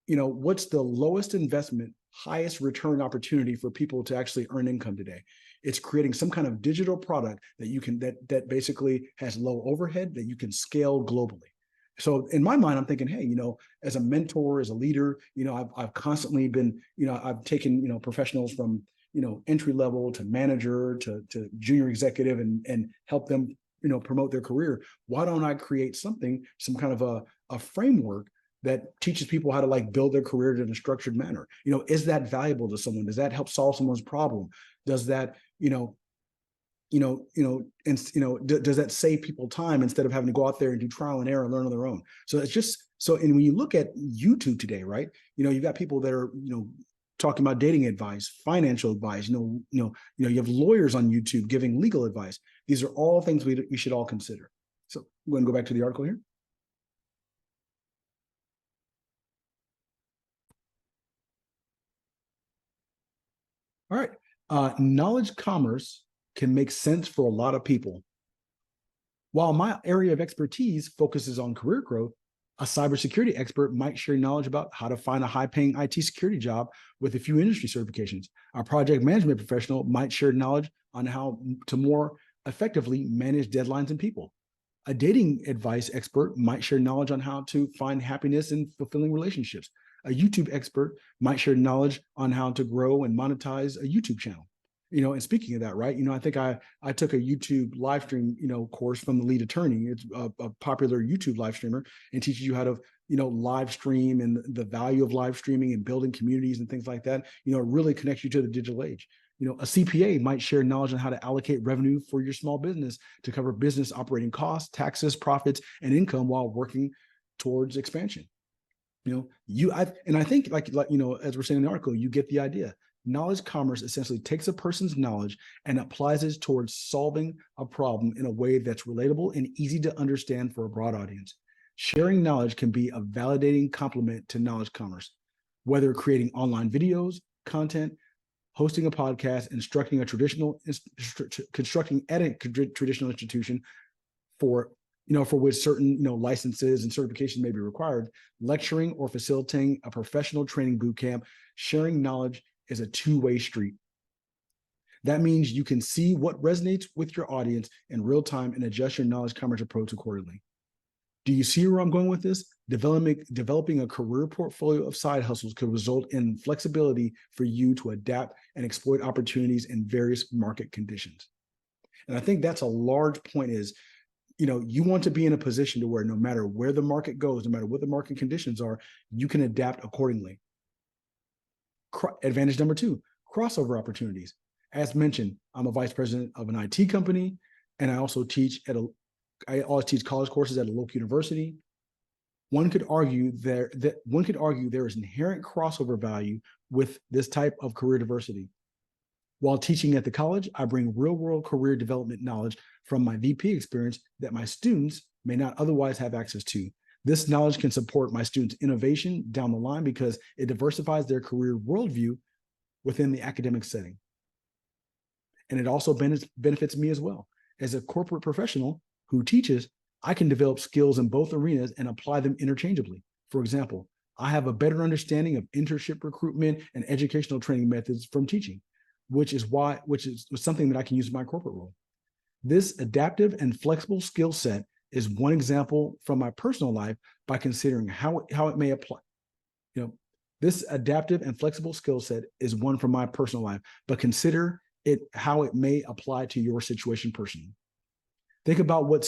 what's the lowest investment, highest return opportunity for people to actually earn income today? It's creating some kind of digital product that you can, that basically has low overhead that you can scale globally. So in my mind, I'm thinking, hey, as a mentor, as a leader, I've constantly been, I've taken, professionals from, entry level to manager to junior executive and help them, promote their career. Why don't I create something, some kind of a framework that teaches people how to like build their career in a structured manner? Is that valuable to someone? Does that help solve someone's problem? Does that, does that save people time instead of having to go out there and do trial and error and learn on their own? So it's just so, and when you look at YouTube today, right, you've got people that are, talking about dating advice, financial advice, you have lawyers on YouTube giving legal advice. These are all things we should all consider. So I'm going to go back to the article here. All right. Knowledge commerce can make sense for a lot of people. While my area of expertise focuses on career growth, a cybersecurity expert might share knowledge about how to find a high-paying IT security job with a few industry certifications. A project management professional might share knowledge on how to more effectively manage deadlines and people. A dating advice expert might share knowledge on how to find happiness in fulfilling relationships. A YouTube expert might share knowledge on how to grow and monetize a YouTube channel. And speaking of that, right, I think I took a YouTube live stream, course from the lead attorney. It's a popular YouTube live streamer and teaches you how to, live stream and the value of live streaming and building communities and things like that. It really connects you to the digital age. A CPA might share knowledge on how to allocate revenue for your small business to cover business operating costs, taxes, profits, and income while working towards expansion. I think like, as we're saying in the article, you get the idea. Knowledge commerce essentially takes a person's knowledge and applies it towards solving a problem in a way that's relatable and easy to understand for a broad audience. Sharing knowledge can be a validating complement to knowledge commerce, whether creating online videos, content, hosting a podcast, constructing at a traditional institution for which certain licenses and certifications may be required, lecturing or facilitating a professional training boot camp. Sharing knowledge is a two-way street. That means you can see what resonates with your audience in real time and adjust your knowledge commerce approach accordingly. Do you see where I'm going with this? Developing a career portfolio of side hustles could result in flexibility for you to adapt and exploit opportunities in various market conditions. And I think that's a large point is, you want to be in a position to where no matter where the market goes, no matter what the market conditions are, you can adapt accordingly. Advantage number 2, crossover opportunities. As mentioned, I'm a vice president of an IT company, and I also teach I always teach college courses at a local university. One could argue there is inherent crossover value with this type of career diversity. While teaching at the college, I bring real-world career development knowledge from my VP experience that my students may not otherwise have access to. This knowledge can support my students' innovation down the line because it diversifies their career worldview within the academic setting. And it also benefits me as well. As a corporate professional who teaches, I can develop skills in both arenas and apply them interchangeably. For example, I have a better understanding of internship recruitment and educational training methods from teaching, which is something that I can use in my corporate role. This adaptive and flexible skill set is one example from my personal life by considering how it may apply. This adaptive and flexible skill set is one from my personal life, but consider how it may apply to your situation personally. Think about what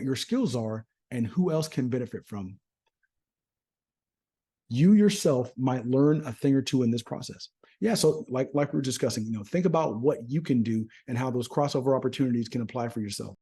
your skills are and who else can benefit from. You yourself might learn a thing or two in this process. Yeah, so like we were discussing, think about what you can do and how those crossover opportunities can apply for yourself.